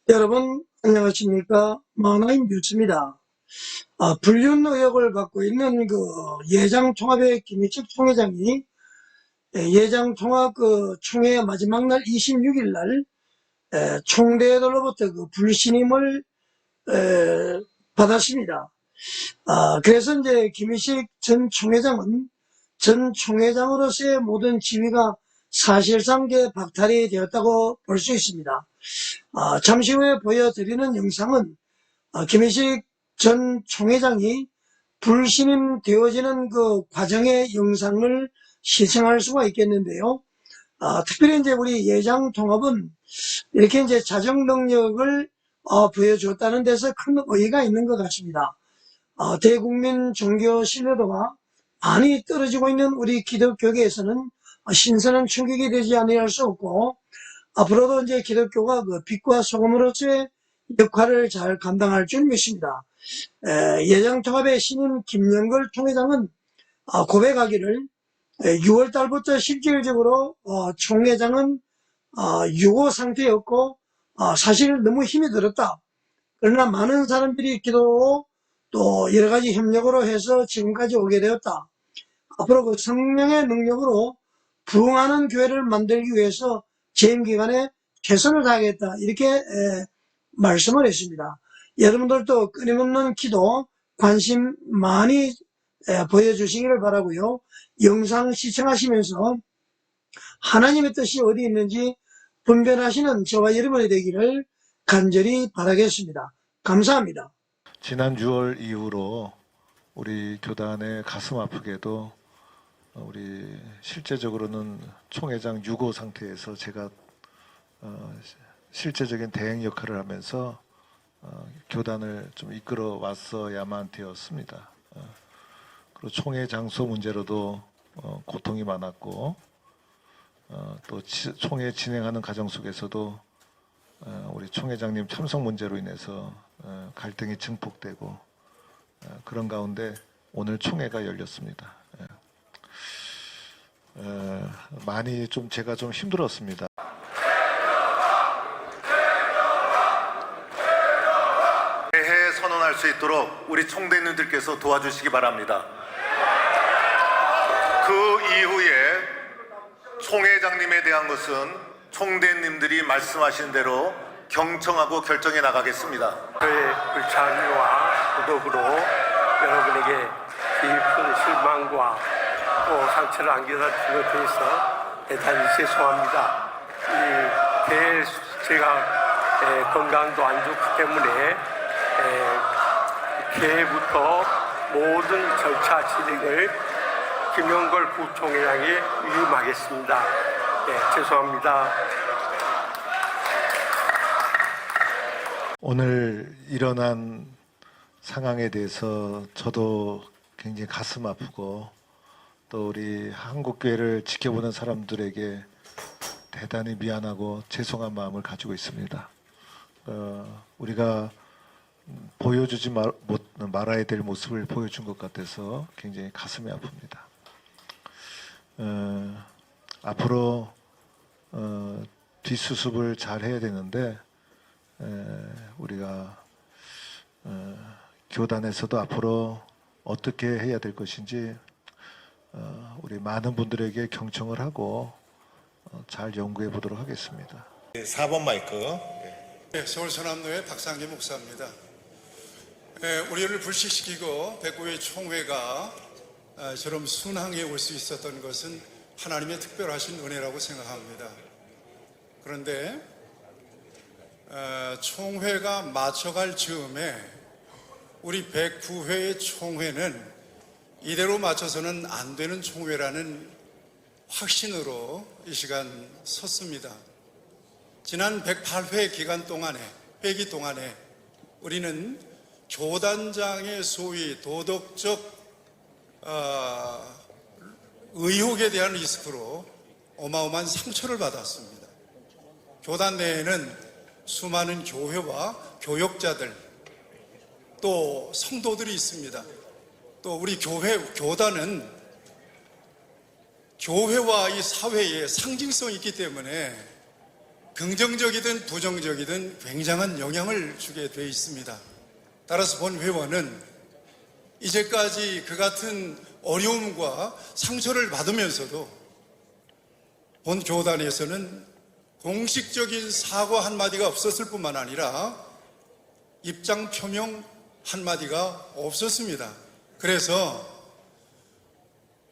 여러분 안녕하십니까. 만화인 뉴스입니다. 불륜 의혹을 받고 있는 예장통합의 김희식 총회장이 예장통합 총회 마지막 날 26일 날 총대들로부터 불신임을 받았습니다. 그래서 이제 김희식 전 총회장은 전 총회장으로서의 모든 지위가 사실상 박탈이 되었다고 볼 수 있습니다. 잠시 후에 보여드리는 영상은 김희식 전 총회장이 불신임 되어지는 과정의 영상을 시청할 수가 있겠는데요. 특별히 이제 우리 예장통합은 이렇게 이제 자정 능력을 보여줬다는 데서 큰 의의가 있는 것 같습니다. 대국민 종교 신뢰도가 많이 떨어지고 있는 우리 기독교계에서는 신선한 충격이 되지 아니할 수 없고, 앞으로도 이제 기독교가 빛과 소금으로서의 역할을 잘 감당할 줄 믿습니다. 예장통합의 신임 김영걸 총회장은 고백하기를 6월 달부터 실질적으로 총회장은 유고 상태였고 사실 너무 힘이 들었다. 그러나 많은 사람들이 기도하고 또 여러 가지 협력으로 해서 지금까지 오게 되었다. 앞으로 성령의 능력으로 부흥하는 교회를 만들기 위해서 재임 기간에 최선을 다하겠다, 이렇게 말씀을 했습니다. 여러분들도 끊임없는 기도, 관심 많이 보여주시기를 바라고요. 영상 시청하시면서 하나님의 뜻이 어디 있는지 분별하시는 저와 여러분이 되기를 간절히 바라겠습니다. 감사합니다. 지난 6월 이후로 우리 교단의 가슴 아프게도 우리 실제적으로는 총회장 유고 상태에서 제가 실제적인 대행 역할을 하면서 교단을 좀 이끌어 왔어야만 되었습니다. 그리고 총회 장소 문제로도 고통이 많았고, 또 총회 진행하는 과정 속에서도 우리 총회장님 참석 문제로 인해서 갈등이 증폭되고, 그런 가운데 오늘 총회가 열렸습니다. 많이 제가 좀 힘들었습니다. 대해 선언할 수 있도록 우리 총대님들께서 도와주시기 바랍니다. 그 이후에 총회장님에 대한 것은 총대님들이 말씀하신 대로 경청하고 결정해 나가겠습니다. 저의 불참 일과 도덕으로 여러분에게 깊은 실망과 또 상처를 안겨다 준 것에 대해서 대단히 죄송합니다. 제가 건강도 안 좋기 때문에 개부터 모든 절차 진행을 김영걸 부총회장이 위임하겠습니다. 죄송합니다. 오늘 일어난 상황에 대해서 저도 굉장히 가슴 아프고, 또 우리 한국교회를 지켜보는 사람들에게 대단히 미안하고 죄송한 마음을 가지고 있습니다. 우리가 보여주지 말아야 될 모습을 보여준 것 같아서 굉장히 가슴이 아픕니다. 앞으로 뒷수습을 잘 해야 되는데, 우리가 교단에서도 앞으로 어떻게 해야 될 것인지 우리 많은 분들에게 경청을 하고 잘 연구해 보도록 하겠습니다. 4번 마이크. 네, 서울 서남로의 박상기 목사입니다. 우리를 불식시키고 백구의 총회가 저런 순항에 올 수 있었던 것은 하나님의 특별하신 은혜라고 생각합니다. 그런데 총회가 맞춰갈 즈음에 우리 109회의 총회는 이대로 맞춰서는 안 되는 총회라는 확신으로 이 시간 섰습니다. 지난 108회 기간 동안에, 회기 동안에 우리는 교단장의 소위 도덕적 의혹에 대한 리스크로 어마어마한 상처를 받았습니다. 교단 내에는 수많은 교회와 교역자들, 또 성도들이 있습니다. 또 우리 교단은 교회와 이 사회에 상징성이 있기 때문에 긍정적이든 부정적이든 굉장한 영향을 주게 돼 있습니다. 따라서 본 회원은 이제까지 그 같은 어려움과 상처를 받으면서도 본 교단에서는 공식적인 사과 한마디가 없었을 뿐만 아니라 입장 표명 한마디가 없었습니다. 그래서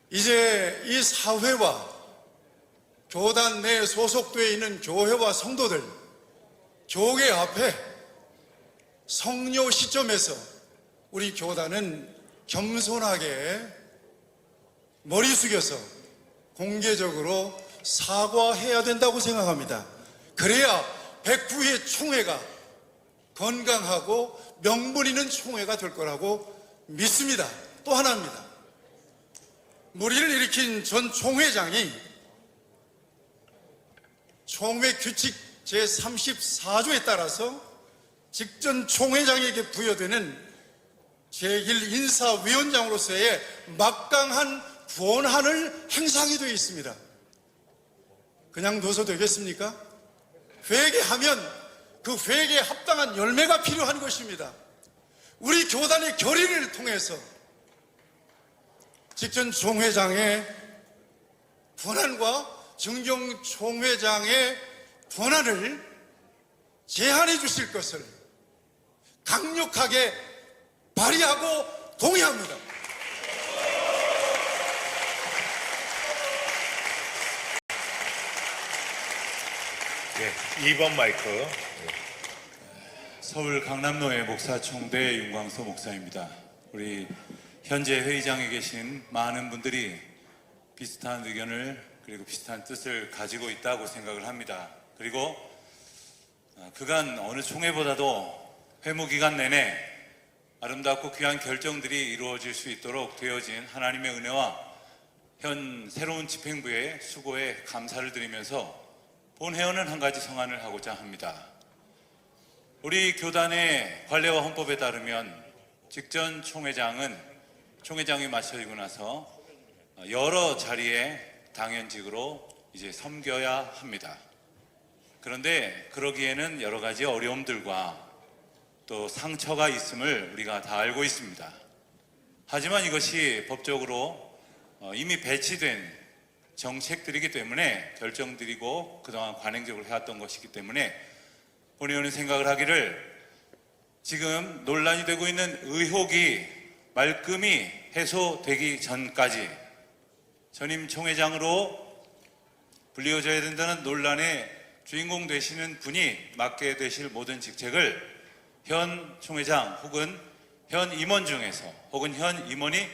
이제 이 사회와 교단 내에 소속되어 있는 교회와 성도들, 교회 앞에 성료 시점에서 우리 교단은 겸손하게 머리 숙여서 공개적으로 사과해야 된다고 생각합니다. 그래야 109회 총회가 건강하고 명분 있는 총회가 될 거라고 믿습니다. 또 하나입니다. 무리를 일으킨 전 총회장이 총회 규칙 제34조에 따라서 직전 총회장에게 부여되는 제1 인사위원장으로서의 막강한 권한을 행사하게 되어 있습니다. 그냥 둬서 되겠습니까? 회개하면 그 회개에 합당한 열매가 필요한 것입니다. 우리 교단의 결의를 통해서 직전 총회장의 권한과 정경 총회장의 권한을 제한해 주실 것을 강력하게 발의하고 동의합니다. 예, 2번 마이크. 서울 강남로의 목사총대 윤광소 목사입니다. 우리 현재 회의장에 계신 많은 분들이 비슷한 의견을 그리고 비슷한 뜻을 가지고 있다고 생각을 합니다. 그리고 그간 어느 총회보다도 회무기간 내내 아름답고 귀한 결정들이 이루어질 수 있도록 되어진 하나님의 은혜와 현 새로운 집행부의 수고에 감사를 드리면서 본회원은 한 가지 성안을 하고자 합니다. 우리 교단의 관례와 헌법에 따르면 직전 총회장이 마쳐지고 나서 여러 자리에 당연직으로 이제 섬겨야 합니다. 그런데 그러기에는 여러 가지 어려움들과 또 상처가 있음을 우리가 다 알고 있습니다. 하지만 이것이 법적으로 이미 배치된 정책들이기 때문에 결정드리고 그동안 관행적으로 해왔던 것이기 때문에 본의원은 생각을 하기를 지금 논란이 되고 있는 의혹이 말끔히 해소되기 전까지 전임 총회장으로 불리워져야 된다는 논란의 주인공 되시는 분이 맡게 되실 모든 직책을 현 총회장 혹은 현 임원 중에서 혹은 현 임원이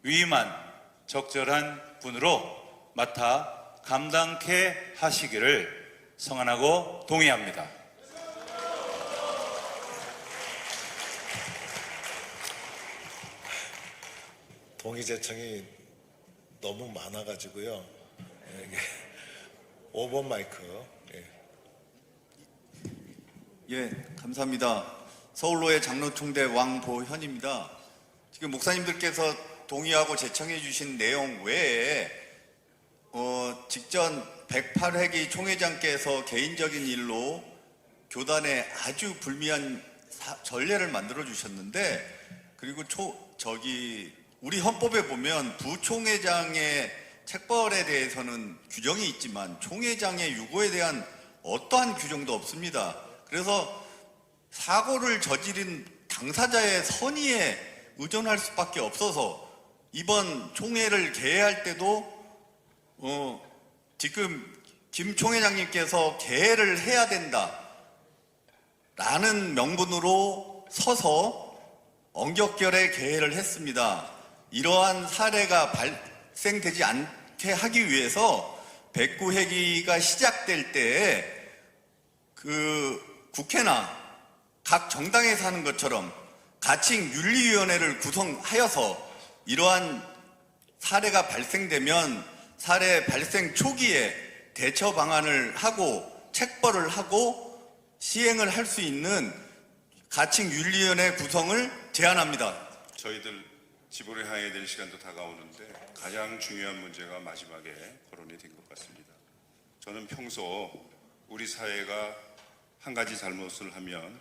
위임한 적절한 분으로 맡아 감당케 하시기를 성안하고 동의합니다. 동의 제청이 너무 많아가지고요. 5번 마이크. 예, 감사합니다. 서울로의 장로총대 왕보현입니다. 지금 목사님들께서 동의하고 제청해 주신 내용 외에 직전 108회기 총회장께서 개인적인 일로 교단에 아주 불미한 전례를 만들어 주셨는데, 그리고 우리 헌법에 보면 부총회장의 책벌에 대해서는 규정이 있지만 총회장의 유고에 대한 어떠한 규정도 없습니다. 그래서 사고를 저지른 당사자의 선의에 의존할 수밖에 없어서 이번 총회를 개회할 때도 지금 김 총회장님께서 개회를 해야 된다 라는 명분으로 서서 엄격결에 개회를 했습니다. 이러한 사례가 발생되지 않게 하기 위해서 109회기가 시작될 때에 국회나 각 정당에서 하는 것처럼 가칭윤리위원회를 구성하여서 이러한 사례가 발생되면 사례 발생 초기에 대처 방안을 하고 책벌을 하고 시행을 할 수 있는 가칭윤리위원회 구성을 제안합니다. 저희들 집으로 향해야 될 시간도 다가오는데 가장 중요한 문제가 마지막에 거론이 된 것 같습니다. 저는 평소 우리 사회가 한 가지 잘못을 하면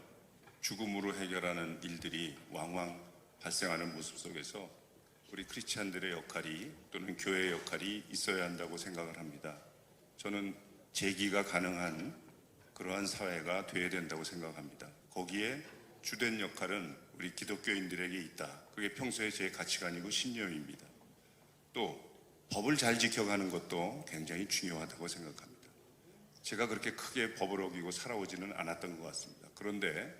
죽음으로 해결하는 일들이 왕왕 발생하는 모습 속에서 우리 크리스찬들의 역할이 또는 교회의 역할이 있어야 한다고 생각을 합니다. 저는 재기가 가능한 그러한 사회가 되어야 된다고 생각합니다. 거기에 주된 역할은 우리 기독교인들에게 있다. 그게 평소에 제 가치관이고 신념입니다. 또 법을 잘 지켜가는 것도 굉장히 중요하다고 생각합니다. 제가 그렇게 크게 법을 어기고 살아오지는 않았던 것 같습니다. 그런데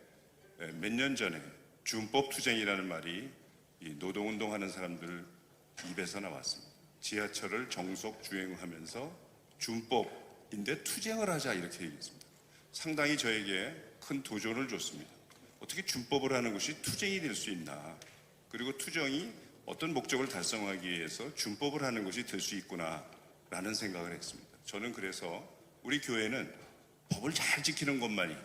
몇 년 전에 준법 투쟁이라는 말이 이 노동운동하는 사람들 입에서 나왔습니다. 지하철을 정속 주행하면서 준법인데 투쟁을 하자 이렇게 얘기했습니다. 상당히 저에게 큰 도전을 줬습니다. 어떻게 준법을 하는 것이 투쟁이 될 수 있나? 그리고 투쟁이 어떤 목적을 달성하기 위해서 준법을 하는 것이 될 수 있구나라는 생각을 했습니다. 저는 그래서 우리 교회는 법을 잘 지키는 것만이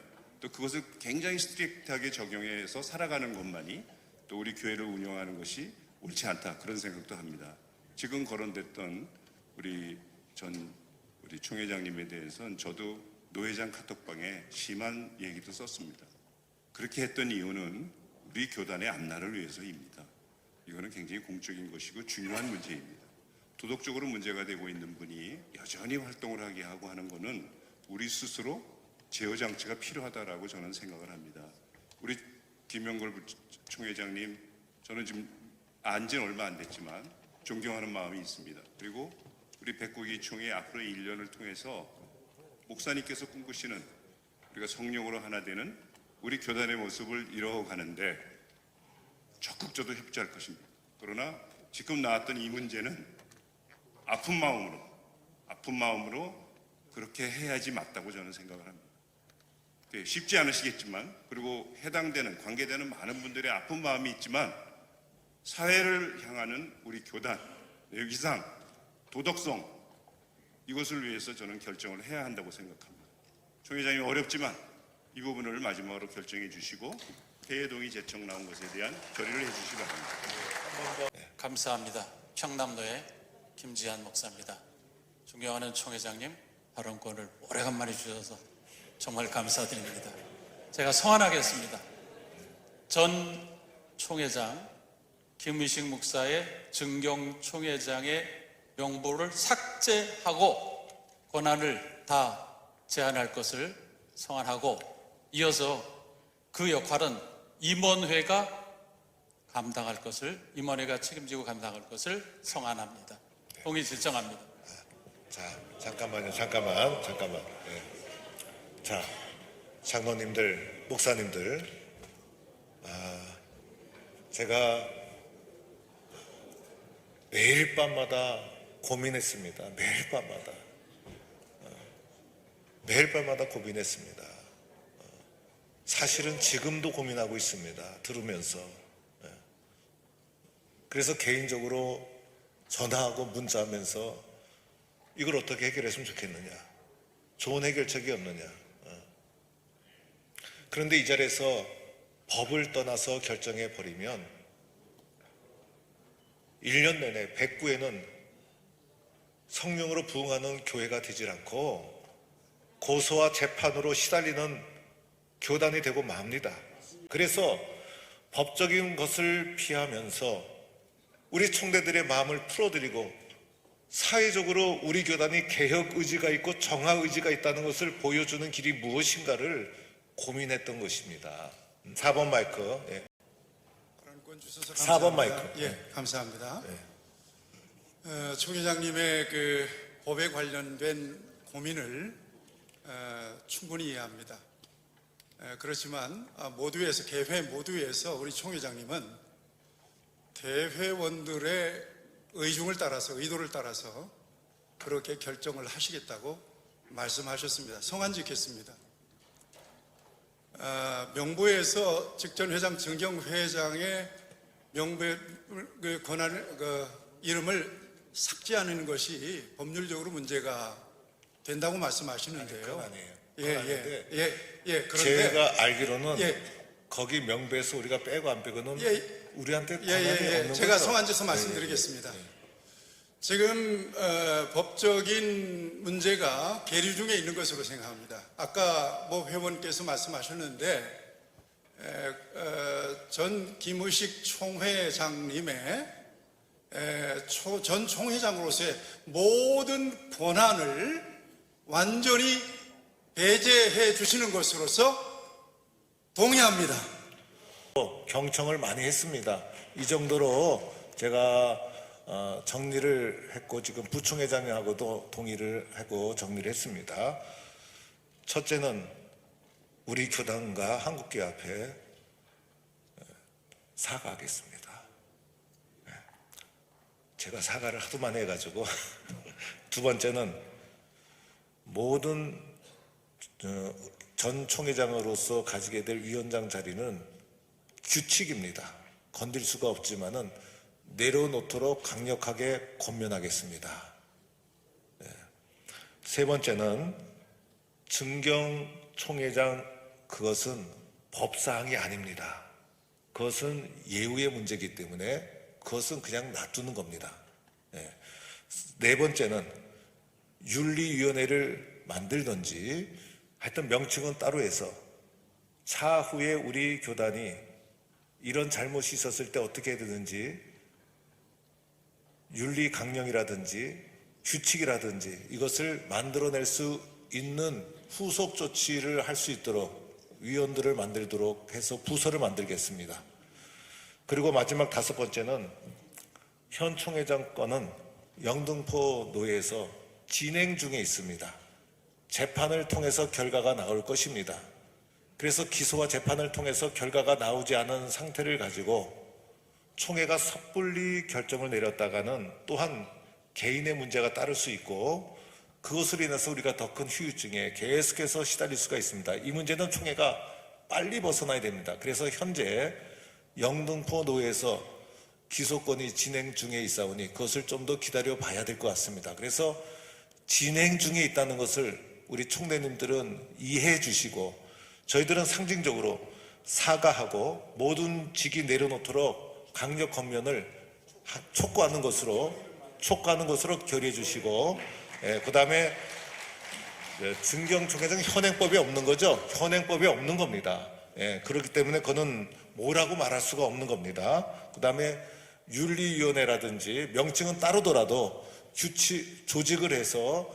또 그것을 굉장히 스트릭트하게 적용해서 살아가는 것만이 또 우리 교회를 운영하는 것이 옳지 않다 그런 생각도 합니다. 지금 거론됐던 우리 총회장님에 대해서는 저도 노회장 카톡방에 심한 얘기도 썼습니다. 그렇게 했던 이유는 우리 교단의 앞날을 위해서입니다. 이거는 굉장히 공적인 것이고 중요한 문제입니다. 도덕적으로 문제가 되고 있는 분이 여전히 활동을 하게 하고 하는 것은 우리 스스로 제어 장치가 필요하다라고 저는 생각을 합니다. 우리 김영걸 총회장님, 저는 지금 안지 얼마 안 됐지만 존경하는 마음이 있습니다. 그리고 우리 백국이 총회 앞으로의 1년을 통해서 목사님께서 꿈꾸시는 우리가 성령으로 하나 되는 우리 교단의 모습을 이뤄가는데 적극 저도 협조할 것입니다. 그러나 지금 나왔던 이 문제는 아픈 마음으로 그렇게 해야지 맞다고 저는 생각을 합니다. 쉽지 않으시겠지만 그리고 해당되는 관계되는 많은 분들의 아픈 마음이 있지만 사회를 향하는 우리 교단의 위상, 도덕성 이것을 위해서 저는 결정을 해야 한다고 생각합니다. 총 회장님 어렵지만 이 부분을 마지막으로 결정해 주시고 대회동의 제청 나온 것에 대한 결의를 해 주시기 바랍니다. 감사합니다. 평남도의 김지한 목사입니다. 존경하는 총 회장님, 발언권을 오래간만에 주셔서 정말 감사드립니다. 제가 성안하겠습니다. 전 총회장 김의식 목사의 증경 총회장의 명부를 삭제하고 권한을 다 제한할 것을 성안하고 이어서 그 역할은 임원회가 감당할 것을 임원회가 책임지고 감당할 것을 성안합니다. 동의 질정합니다. 자, 잠깐만요. 잠깐만. 네. 자, 장로님들, 목사님들, 제가 매일 밤마다 고민했습니다. 매일 밤마다 고민했습니다. 사실은 지금도 고민하고 있습니다. 들으면서. 그래서 개인적으로 전화하고 문자하면서 이걸 어떻게 해결했으면 좋겠느냐, 좋은 해결책이 없느냐. 그런데 이 자리에서 법을 떠나서 결정해 버리면 1년 내내 백구에는 성령으로 부흥하는 교회가 되질 않고 고소와 재판으로 시달리는 교단이 되고 맙니다. 그래서 법적인 것을 피하면서 우리 총대들의 마음을 풀어드리고 사회적으로 우리 교단이 개혁 의지가 있고 정화 의지가 있다는 것을 보여주는 길이 무엇인가를 고민했던 것입니다. 4번 마이크. 예. 4번 마이크. 예, 감사합니다. 총 회장님의 그 법에 관련된 고민을 충분히 이해합니다. 그렇지만 모두에서 개회 모두에서 우리 총 회장님은 대회원들의 의중을 따라서 의도를 따라서 그렇게 결정을 하시겠다고 말씀하셨습니다. 성안 지켰습니다. 명부에서 직전 회장 정경 회장의 명부의 권한을 이름을 삭제하는 것이 법률적으로 문제가 된다고 말씀하시는데요. 그건 아니에요. 그런데 제가 알기로는 거기 명부에서 우리가 빼고 안 빼고는 우리한테 권한이 없는 제가 거죠. 성안져서 말씀드리겠습니다. 지금 법적인 문제가 계류 중에 있는 것으로 생각합니다. 아까 모 회원께서 말씀하셨는데 전 김의식 총회장님의 전 총회장으로서의 모든 권한을 완전히 배제해 주시는 것으로서 동의합니다. 경청을 많이 했습니다. 이 정도로 제가 정리를 했고 지금 부총회장하고도 동의를 하고 정리를 했습니다. 첫째는 우리 교단과 한국교회 앞에 사과하겠습니다. 제가 사과를 하도 많이 해가지고 두 번째는 모든 전 총회장으로서 가지게 될 위원장 자리는 규칙입니다. 건들 수가 없지만은 내려놓도록 강력하게 권면하겠습니다. 세 번째는 증경 총회장 그것은 법사항이 아닙니다. 그것은 예우의 문제이기 때문에 그것은 그냥 놔두는 겁니다. 네 번째는 윤리위원회를 만들든지 하여튼 명칭은 따로 해서 차후에 우리 교단이 이런 잘못이 있었을 때 어떻게 해야 되는지 윤리 강령이라든지 규칙이라든지 이것을 만들어낼 수 있는 후속 조치를 할 수 있도록 위원들을 만들도록 해서 부서를 만들겠습니다. 그리고 마지막 다섯 번째는 현 총회장 건은 영등포 노회에서 진행 중에 있습니다. 재판을 통해서 결과가 나올 것입니다. 그래서 기소와 재판을 통해서 결과가 나오지 않은 상태를 가지고 총회가 섣불리 결정을 내렸다가는 또한 개인의 문제가 따를 수 있고 그것으로 인해서 우리가 더 큰 후유증에 계속해서 시달릴 수가 있습니다. 이 문제는 총회가 빨리 벗어나야 됩니다. 그래서 현재 영등포 노회에서 기소권이 진행 중에 있사오니 그것을 좀 더 기다려 봐야 될 것 같습니다. 그래서 진행 중에 있다는 것을 우리 총대님들은 이해해 주시고 저희들은 상징적으로 사과하고 모든 직위 내려놓도록 강력 권면을 촉구하는 것으로 결의해 주시고 그 다음에 증경 총회장 현행법이 없는 거죠. 현행법이 없는 겁니다. 그렇기 때문에 그거는 뭐라고 말할 수가 없는 겁니다. 그 다음에 윤리위원회라든지 명칭은 따르더라도 조직을 해서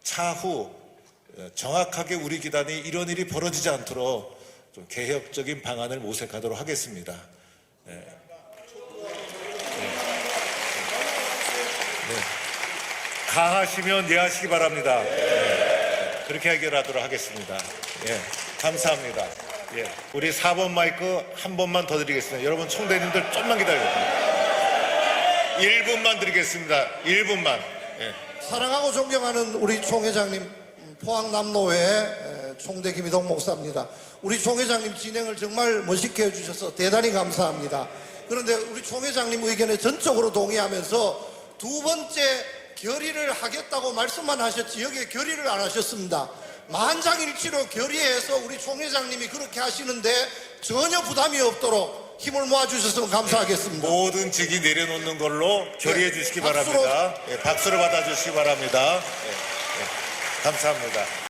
차후 정확하게 우리 기단이 이런 일이 벌어지지 않도록 좀 개혁적인 방안을 모색하도록 하겠습니다. 가하시면 예하시기 바랍니다. 그렇게 해결하도록 하겠습니다. 감사합니다. 우리 4번 마이크 한 번만 더 드리겠습니다. 여러분 총대님들 좀만 기다려주세요. 1분만 드리겠습니다. 1분만. 사랑하고 존경하는 우리 총회장님, 포항남노회 총대 김희동 목사입니다. 우리 총회장님 진행을 정말 멋있게 해주셔서 대단히 감사합니다. 그런데 우리 총회장님 의견에 전적으로 동의하면서 두 번째 결의를 하겠다고 말씀만 하셨지 여기에 결의를 안 하셨습니다. 만장일치로 결의해서 우리 총회장님이 그렇게 하시는데 전혀 부담이 없도록 힘을 모아주셨으면 감사하겠습니다. 모든 직위 내려놓는 걸로 결의해 주시기 바랍니다. 박수를 받아주시기 바랍니다. 감사합니다.